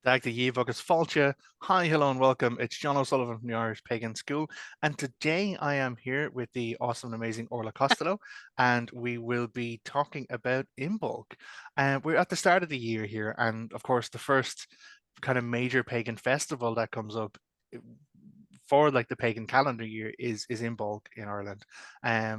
Dag the Yves agus Fáilte. Hi, hello, and welcome. It's John O'Sullivan from the Irish Pagan School, and today I am here with the awesome and amazing Orlagh Costello, and we will be talking about Imbolc. We're at the start of the year here, and of course, the first kind of major pagan festival that comes up for like the pagan calendar year is Imbolg in Ireland.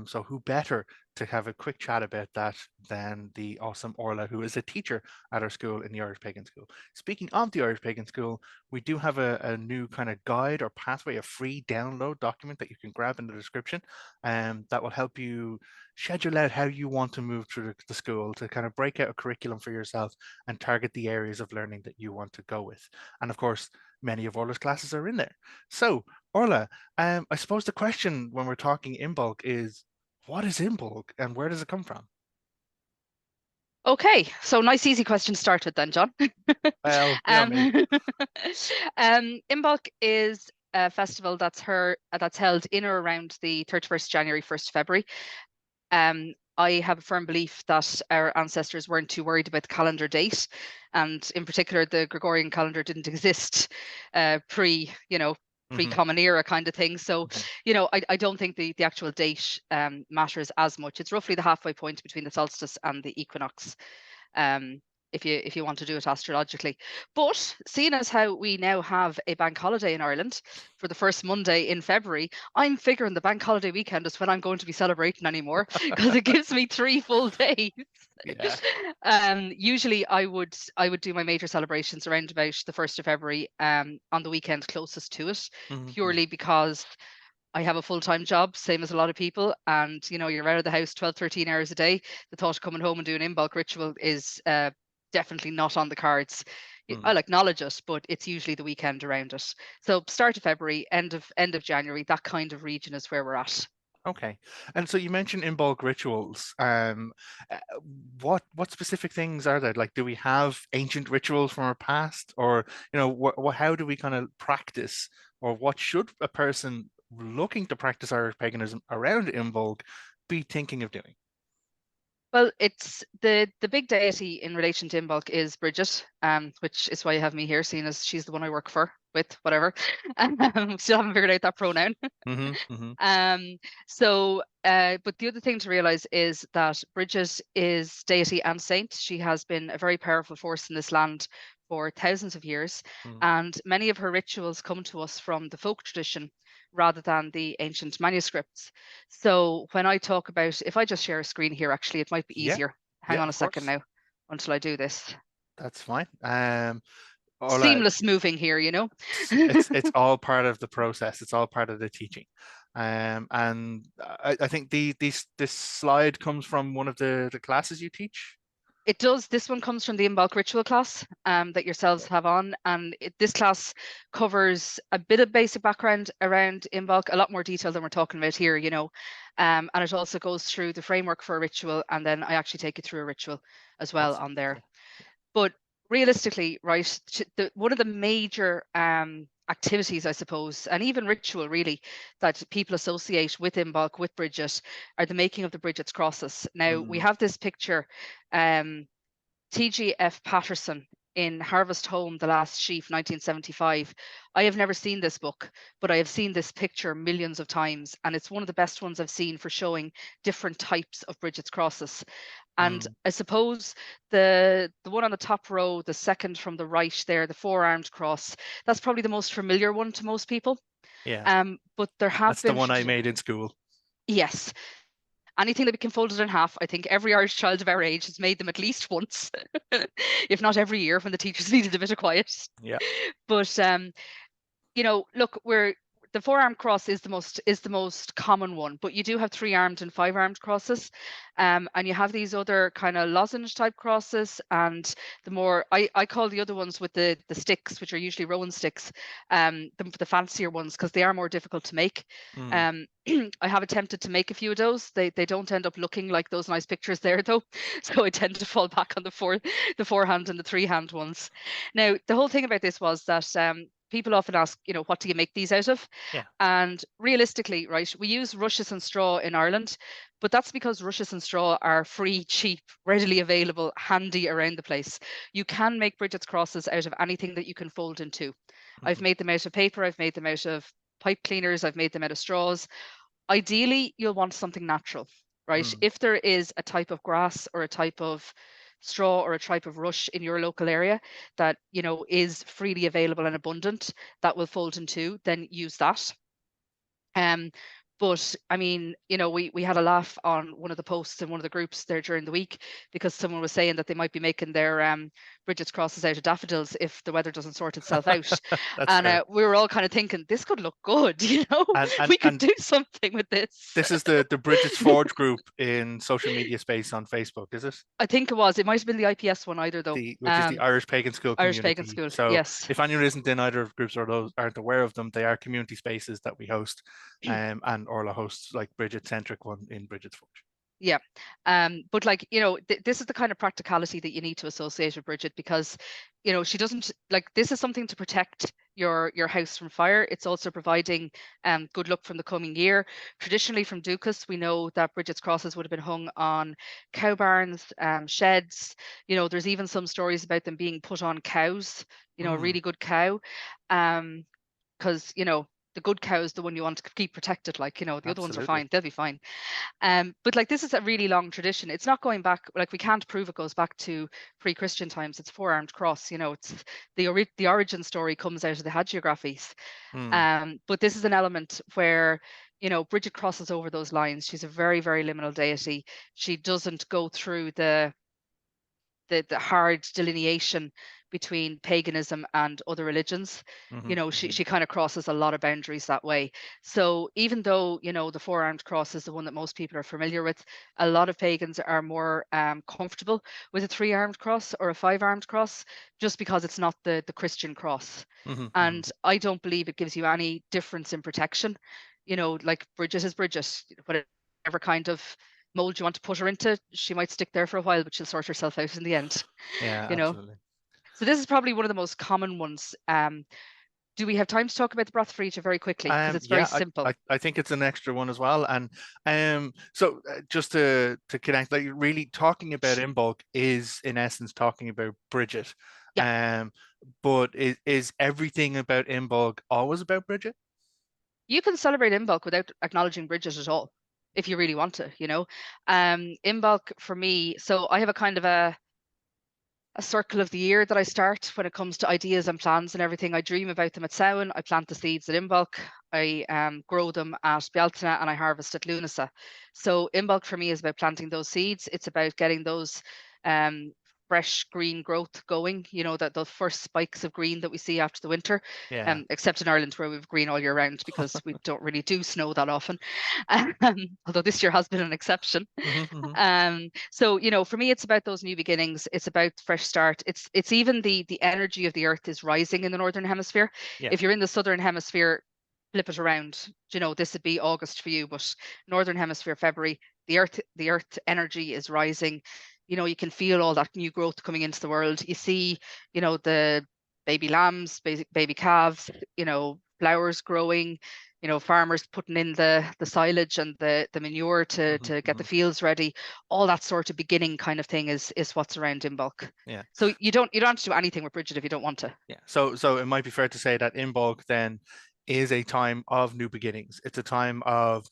So who better to have a quick chat about that than the awesome Orla, who is a teacher at our school in the Irish Pagan School. Speaking of the Irish Pagan School, we do have a new kind of guide or pathway, a free download document that you can grab in the description, that will help you schedule out how you want to move through the school to kind of break out a curriculum for yourself and target the areas of learning that you want to go with. And of course, many of Orla's classes are in there. So Orla, I suppose the question when we're talking Imbolc is, what is Imbolc and where does it come from? Okay, so nice easy question started then, John. Well, me. um, Imbolc is a festival that's held in or around the 31st January, 1st February. I have a firm belief that our ancestors weren't too worried about the calendar date, and in particular, the Gregorian calendar didn't exist pre-Common Era kind of thing. So, I don't think the actual date matters as much. It's roughly the halfway point between the solstice and the equinox. If you want to do it astrologically. But seeing as how we now have a bank holiday in Ireland for the first Monday in February, I'm figuring the bank holiday weekend is when I'm going to be celebrating anymore because it gives me 3 full days. Yeah. Usually I would do my major celebrations around about the 1st of February on the weekend closest to it, purely because I have a full-time job, same as a lot of people, and you're out of the house 12, 13 hours a day. The thought of coming home and doing an Imbolc ritual is definitely not on the cards. I'll acknowledge it, but it's usually the weekend around it. So start of February, end of January, that kind of region is where we're at. Okay. And so you mentioned Imbolc rituals. What specific things are there? Like, do we have ancient rituals from our past, or how do we kind of practice, or what should a person looking to practice Irish paganism around Imbolc be thinking of doing? Well, it's the big deity in relation to Imbolc is Bridget, which is why you have me here, seeing as she's the one I work for with, whatever. Still haven't figured out that pronoun. Um, but the other thing to realize is that Bridget is deity and saint. She has been a very powerful force in this land for thousands of years, and many of her rituals come to us from the folk tradition rather than the ancient manuscripts. So when I talk about, if I just share a screen here, actually, it might be Yeah, easier. Hang yeah, on a of second course. now until I do this. That's fine. Orla, Seamless moving here, it's all part of the process. It's all part of the teaching. And I think this slide comes from one of the classes you teach. It does. This one comes from the Imbolc ritual class that yourselves have on. And this class covers a bit of basic background around Imbolc, a lot more detail than we're talking about here, and it also goes through the framework for a ritual. And then I actually take you through a ritual as well Awesome. on there. Yeah. But realistically, right, one of the major activities, I suppose, and even ritual really, that people associate with Imbolc, with Bridget, are the making of the Bridgets Crosses. Now, we have this picture, T.G.F. Patterson in Harvest Home, The Last Sheaf, 1975. I have never seen this book, but I have seen this picture millions of times, and it's one of the best ones I've seen for showing different types of Bridget's crosses. And I suppose the one on the top row, the second from the right there, the 4-armed cross, that's probably the most familiar one to most people. Yeah. But there have That's the been, one I made in school. yes, anything that we can fold it in half. I think every Irish child of our age has made them at least once, if not every year when the teachers needed a bit of quiet. Yeah. But look, the 4-armed cross is the most common one, but you do have 3-armed and 5-armed crosses, and you have these other kind of lozenge type crosses, and the more I call the other ones with the sticks, which are usually rowan sticks, the fancier ones, because they are more difficult to make. I have attempted to make a few of those. They don't end up looking like those nice pictures there though, so I tend to fall back on the 4-hand and the 3-hand ones. Now the whole thing about this was that people often ask, what do you make these out of? Yeah. And realistically, right, we use rushes and straw in Ireland, but that's because rushes and straw are free, cheap, readily available, handy around the place. You can make Bridget's crosses out of anything that you can fold into. I've Hmm. made them out of paper, I've made them out of pipe cleaners, I've made them out of straws. Ideally, you'll want something natural, right? Mm. If there is a type of grass or a type of straw or a type of rush in your local area that, is freely available and abundant that will fold in two, then use that. Um, but I mean, we had a laugh on one of the posts in one of the groups there during the week because someone was saying that they might be making their Bridget's crosses out of daffodils if the weather doesn't sort itself out. That's And fair. we were all kind of thinking this could look good, And and we could and do something with this. this is the Bridget's Forge group in social media space on Facebook, is it? I think it was. It might have been the IPS one either though. Which is the Irish Pagan School Irish Pagan community. School. So Yes. if anyone isn't in either of the groups or those aren't aware of them, they are community spaces that we host, and Orla hosts like Bridget centric one in Bridget's Forge. Yeah. But like, this is the kind of practicality that you need to associate with Bridget because, she doesn't like this is something to protect your house from fire. It's also providing good luck from the coming year. Traditionally from Ducas, we know that Bridget's crosses would have been hung on cow barns, sheds. There's even some stories about them being put on cows, a really good cow. Because, the good cow is the one you want to keep protected. Like, the other ones are Absolutely. fine. They'll be fine. But like this is a really long tradition. It's not going back, like we can't prove it goes back to pre-Christian times. It's four-armed cross, it's the origin story comes out of the hagiographies. Mm. But this is an element where, Bridget crosses over those lines. She's a very, very liminal deity. She doesn't go through the hard delineation between paganism and other religions. Mm-hmm, mm-hmm. She kind of crosses a lot of boundaries that way. So even though, the four-armed cross is the one that most people are familiar with, a lot of pagans are more comfortable with a three-armed cross or a five-armed cross, just because it's not the Christian cross. Mm-hmm, mm-hmm. And I don't believe it gives you any difference in protection. Like Bridget is Bridget, whatever kind of mold you want to put her into, she might stick there for a while, but she'll sort herself out in the end. Yeah, you know. absolutely. So this is probably one of the most common ones. Do we have time to talk about the broth for very quickly? Because it's very Yeah, simple. I think it's an extra one as well. And so just to connect, like really talking about Imbolc is in essence talking about Bridget. Yeah. But is everything about Imbolc always about Bridget? You can celebrate Imbolc without acknowledging Bridget at all, if you really want to, Imbolc for me, so I have a kind of a circle of the year that I start when it comes to ideas and plans and everything. I dream about them at Samhain, I plant the seeds at Imbolc, I grow them at Bealtaine, and I harvest at Lunasa. So Imbolc for me is about planting those seeds. It's about getting those fresh green growth going, that the first spikes of green that we see after the winter, Yeah. except in Ireland where we have green all year round because we don't really do snow that often. Although this year has been an exception. Mm-hmm, mm-hmm. So for me it's about those new beginnings. It's about fresh start. It's even the energy of the earth is rising in the northern hemisphere. Yeah. If you're in the southern hemisphere, flip it around. This would be August for you, but northern hemisphere February, the earth energy is rising. You can feel all that new growth coming into the world. You see, the baby lambs, baby calves, flowers growing, farmers putting in the silage and the manure to Mm-hmm, get mm-hmm. the fields ready. All that sort of beginning kind of thing is what's around Imbolc. Yeah. So you don't have to do anything with Bridget if you don't want to. Yeah. So it might be fair to say that Imbolc then is a time of new beginnings. It's a time of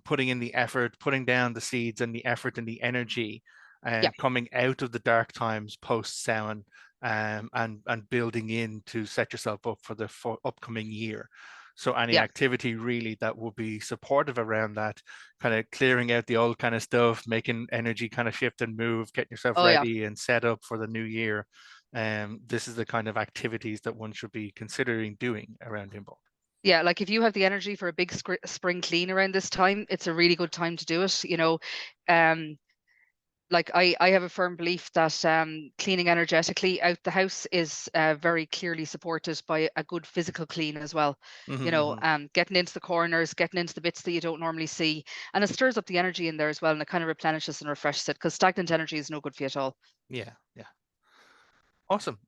putting in the effort, putting down the seeds and the effort and the energy, Yeah. coming out of the dark times post Samhain, and building in to set yourself up for the upcoming year. So any Yeah. activity really that will be supportive around that, kind of clearing out the old kind of stuff, making energy kind of shift and move, getting yourself Oh yeah. ready and set up for the new year. This is the kind of activities that one should be considering doing around Imbolc. Yeah, like if you have the energy for a big spring clean around this time, it's a really good time to do it. Like I have a firm belief that cleaning energetically out the house is very clearly supported by a good physical clean as well. Mm-hmm, mm-hmm. Getting into the corners, getting into the bits that you don't normally see, and it stirs up the energy in there as well, and it kind of replenishes and refreshes it because stagnant energy is no good for you at all. Yeah, yeah. Awesome.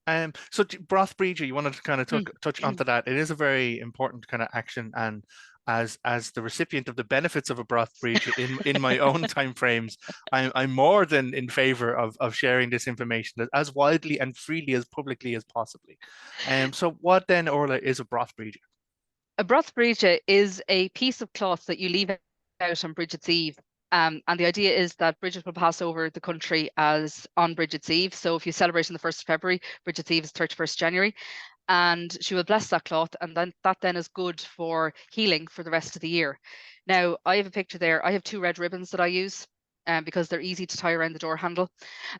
So broth breeder, you wanted to kind of Mm. touch onto that. It is a very important kind of action, and as the recipient of the benefits of a broth breeder in my own time frames, I'm more than in favor of sharing this information as widely and freely as publicly as possibly. So what then, Orla, is a broth breeder? A broth breacha is a piece of cloth that you leave out on Bridget's Eve. And the idea is that Bridget will pass over the country as on Bridget's Eve. So if you celebrate on the 1st of February, Bridget's Eve is 31st January, and she will bless that cloth, and then that then is good for healing for the rest of the year. Now, I have a picture there. I have two red ribbons that I use because they're easy to tie around the door handle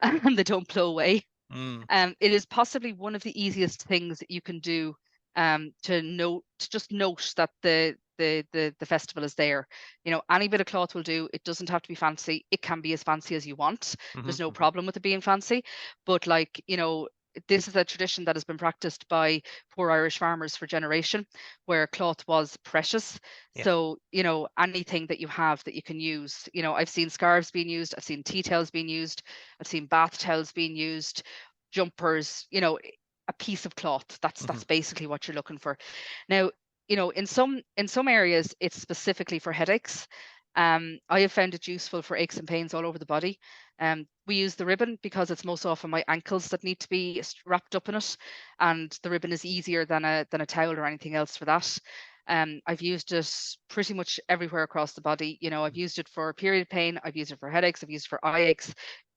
and they don't blow away. Mm, It is possibly one of the easiest things that you can do to just note that the festival is there. You know, any bit of cloth will do. It doesn't have to be fancy. It can be as fancy as you want. hmm There's no hmm problem with it being fancy. But like, you know, this is a tradition that has been practiced by poor Irish farmers for generation, where cloth was precious. Yeah. So, you know, anything that you have that you can use, you know, I've seen scarves being used, I've seen tea towels being used, I've seen bath towels being used, jumpers, you know, a piece of cloth. hmm That's basically what you're looking for. Now, you know, in some areas it's specifically for headaches. I have found it useful for aches and pains all over the body. We use the ribbon because it's most often my ankles that need to be wrapped up in it, and the ribbon is easier than a towel or anything else for that. I've used it pretty much everywhere across the body. You know, I've used it for period pain, I've used it for headaches, I've used it for eye aches,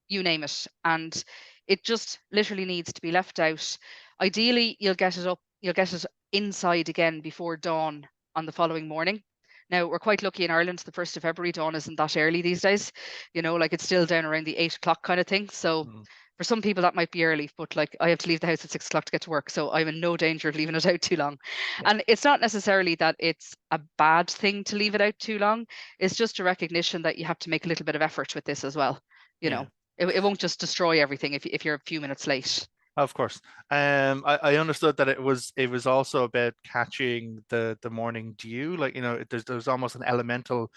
you name it. And it just literally needs to be left out. Ideally, you'll get it inside again before dawn on the following morning. Now, we're quite lucky in Ireland, the 1st of February, dawn isn't that early these days. You know, like it's still down around the 8 o'clock kind of thing. So hmm for some people that might be early, but like I have to leave the house at 6 o'clock to get to work. So I'm in no danger of leaving it out too long. Yeah. And it's not necessarily that it's a bad thing to leave it out too long. It's just a recognition that you have to make a little bit of effort with this as well. You Yeah. know, it won't just destroy everything if you're a few minutes late. Of course. I understood that it was also about catching the morning dew. Like, there's almost an elemental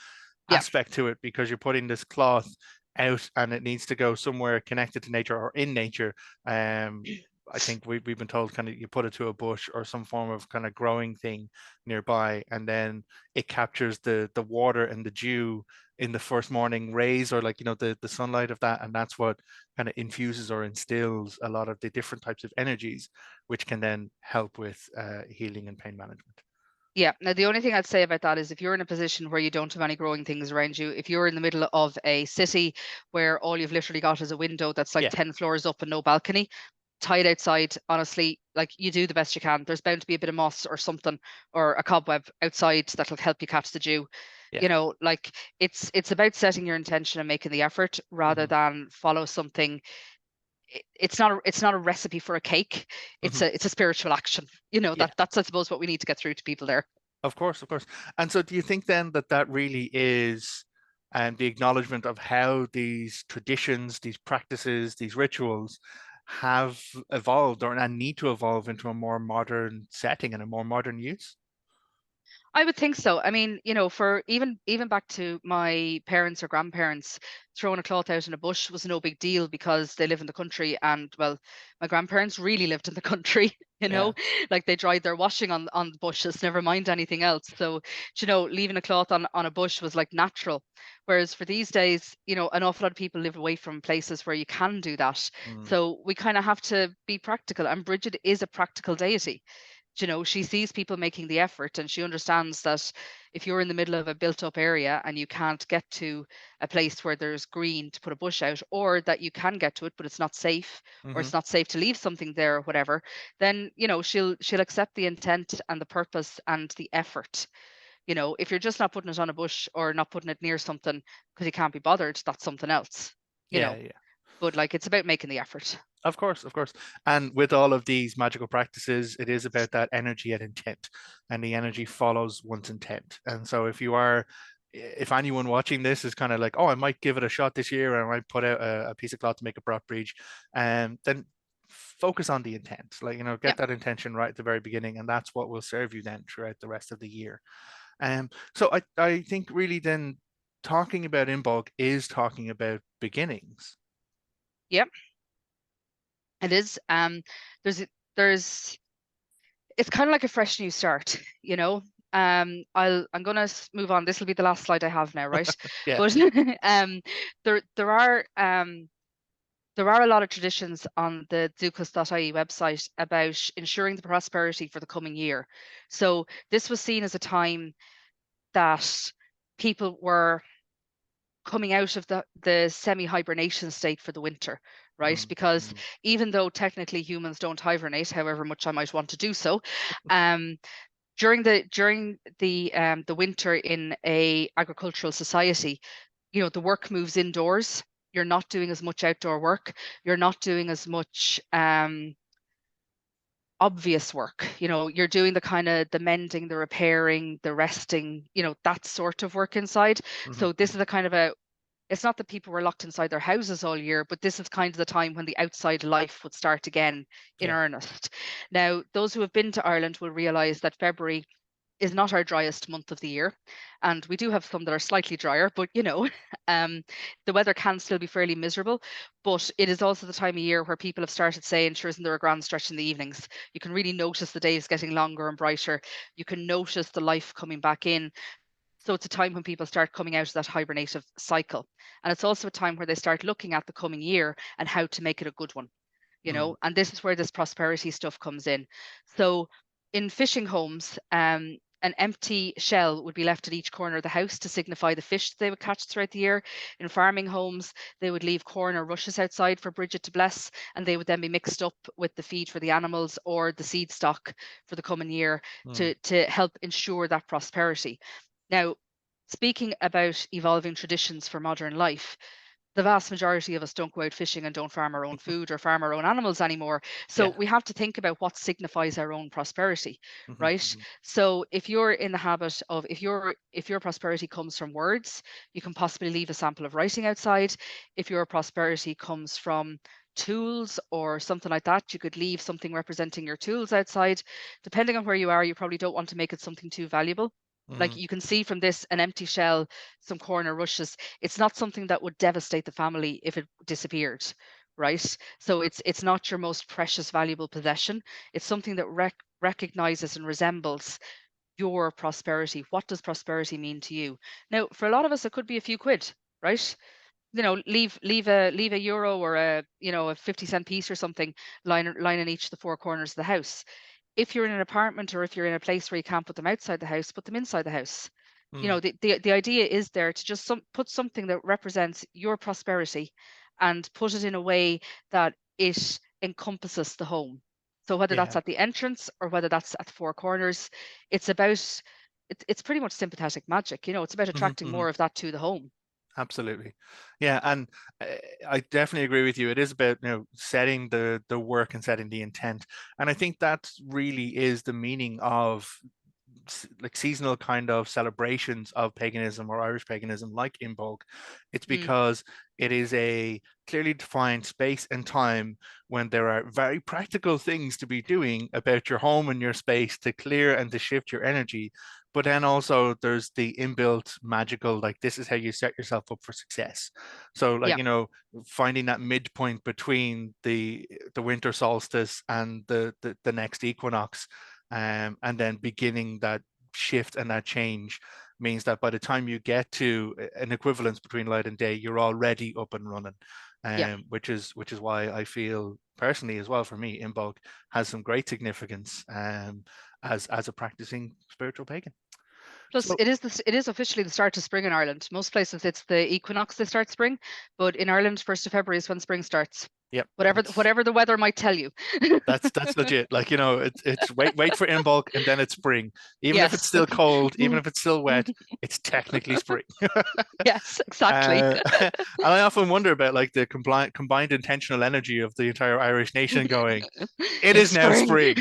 Yeah. aspect to it because you're putting this cloth out and it needs to go somewhere connected to nature or in nature. Um, I think we've been told kind of you put it to a bush or some form of kind of growing thing nearby, and then it captures the water and the dew in the first morning rays, or like the sunlight of that, and that's what kind of infuses or instills a lot of the different types of energies, which can then help with healing and pain management. Yeah. Now, the only thing I'd say about that is if you're in a position where you don't have any growing things around you, if you're in the middle of a city where all you've literally got is a window that's like Yeah. 10 floors up and no balcony, tied outside, honestly, like you do the best you can. There's bound to be a bit of moss or something or a cobweb outside that'll help you catch the dew. Yeah. You know, like it's about setting your intention and making the effort rather hmm than follow something. It's not a recipe for a cake. hmm It's a spiritual action. You know, Yeah. that's I suppose what we need to get through to people there. Of course, of course. And so do you think then that that really is the acknowledgement of how these traditions, these practices, these rituals have evolved or and need to evolve into a more modern setting and a more modern use? I would think so. I mean, you know, for even back to my parents or grandparents, throwing a cloth out in a bush was no big deal because they live in the country. And well, my grandparents really lived in the country, you Yeah. know, like they dried their washing on the bushes, never mind anything else. So, you know, leaving a cloth on a bush was like natural. Whereas for these days, you know, an awful lot of people live away from places where you can do that. Mm, So we kind of have to be practical. And Bridget is a practical deity. You know, she sees people making the effort and she understands that if you're in the middle of a built up area and you can't get to a place where there's green to put a bush out, or that you can get to it but it's not safe, or hmm it's not safe to leave something there or whatever, then you know she'll accept the intent and the purpose and the effort. You know, if you're just not putting it on a bush or not putting it near something because you can't be bothered, that's something else. You Yeah, know, yeah. but like it's about making the effort. Of course, of course. And with all of these magical practices, it is about that energy and intent, and the energy follows one's intent. And so if anyone watching this is kind of like, oh, I might give it a shot this year, and I might put out a piece of cloth to make a broth breach, then focus on the intent. Like, Yeah. get that intention right at the very beginning, and that's what will serve you then throughout the rest of the year. So I think really then talking about Imbolg is talking about beginnings. Yeah. It is. There's there's it's kind of like a fresh new start, you know. I'm gonna move on. This will be the last slide I have now, right? Yeah. But um, there are there are a lot of traditions on the Dúchas.ie website about ensuring the prosperity for the coming year. So this was seen as a time that people were coming out of the semi-hibernation state for the winter, right? Mm, Because mm, even though technically humans don't hibernate, however much I might want to do so, um, during the winter in a agricultural society, you know, the work moves indoors. You're not doing as much outdoor work. You're not doing as much obvious work. You know, you're doing the kind of the mending, the repairing, the resting, you know, that sort of work inside. mhm, So this mhm. is a kind of a it's not that people were locked inside their houses all year, but this is kind of the time when the outside life would start again in Yeah. earnest. Now, those who have been to Ireland will realize that February is not our driest month of the year. And we do have some that are slightly drier, but you know, um, the weather can still be fairly miserable. But it is also the time of year where people have started saying, sure, isn't there a grand stretch in the evenings? You can really notice the days getting longer and brighter. You can notice the life coming back in. So it's a time when people start coming out of that hibernative cycle. And it's also a time where they start looking at the coming year and how to make it a good one, you Mm, know, and this is where this prosperity stuff comes in. So in fishing homes, an empty shell would be left at each corner of the house to signify the fish that they would catch throughout the year. In farming homes, they would leave corn or rushes outside for Bridget to bless, and they would then be mixed up with the feed for the animals or the seed stock for the coming year mm. to help ensure that prosperity. Now, speaking about evolving traditions for modern life, the vast majority of us don't go out fishing and don't farm our own food or farm our own animals anymore. So Yeah. we have to think about what signifies our own prosperity, Mhm, right? mhm. So if you're in the habit of if your prosperity comes from words, you can possibly leave a sample of writing outside. If your prosperity comes from tools or something like that, you could leave something representing your tools outside. Depending on where you are, you probably don't want to make it something too valuable. Like Mm, you can see from this, an empty shell, some corner rushes, it's not something that would devastate the family if it disappeared, right? So it's not your most precious, valuable possession. It's something that recognizes and resembles your prosperity. What does prosperity mean to you? Now, for a lot of us, it could be a few quid, right? You know, leave a euro or a 50-cent piece or something lying in each of the four corners of the house. If you're in an apartment or if you're in a place where you can't put them outside the house, put them inside the house. You mm. know, the idea is there to just put something that represents your prosperity and put it in a way that it encompasses the home. So whether that's Yeah. at the entrance or whether that's at the four corners, it's about it's pretty much sympathetic magic. You know, it's about Mhm, attracting mhm. more of that to the home. Absolutely. Yeah, and I definitely agree with you. It is about, setting the work and setting the intent. And I think that really is the meaning of like seasonal kind of celebrations of paganism or Irish paganism, like Imbolc. It's Mm, because it is a clearly defined space and time when there are very practical things to be doing about your home and your space to clear and to shift your energy. But then also there's the inbuilt magical, like this is how you set yourself up for success. So like, yeah, finding that midpoint between the winter solstice and the next equinox, and then beginning that shift and that change means that by the time you get to an equivalence between light and day, you're already up and running. yeah. Which is why I feel personally as well, for me, Imbolc has some great significance, as a practicing spiritual pagan. Plus, So it is officially the start of spring in Ireland. Most places it's the equinox that starts spring, but in Ireland, 1st of February is when spring starts. yep, Whatever the weather might tell you. that's legit. Like, it's wait for Imbolc and then it's spring. Even if it's Yes. still cold, even if it's still wet, it's technically spring. Yes, exactly. And I often wonder about like the combined intentional energy of the entire Irish nation going, it It's is now spring. spring.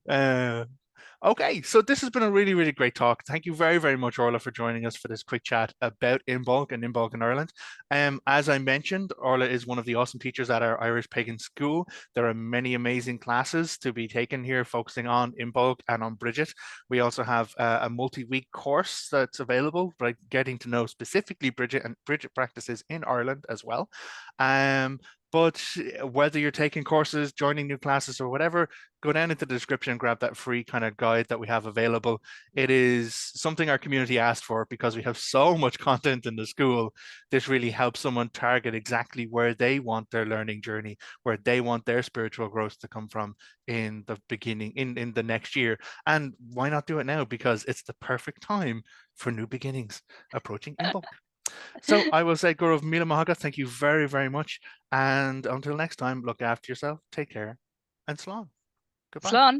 uh, Okay, so this has been a really, really great talk. Thank you very, very much, Orla, for joining us for this quick chat about Imbolc and Imbolc in Ireland. As I mentioned, Orla is one of the awesome teachers at our Irish Pagan School. There are many amazing classes to be taken here, focusing on Imbolc and on Bridget. We also have a multi-week course that's available, like getting to know specifically Bridget and Bridget practices in Ireland as well. But whether you're taking courses, joining new classes, or whatever, go down into the description and grab that free kind of guide that we have available. It is something our community asked for because we have so much content in the school. This really helps someone target exactly where they want their learning journey, where they want their spiritual growth to come from in the beginning, in the next year. And why not do it now? Because it's the perfect time for new beginnings approaching Imbolc. So I will say, Gaurav Mila Mahaga, thank you very, very much. And until next time, look after yourself, take care, and slán. Goodbye. Slán.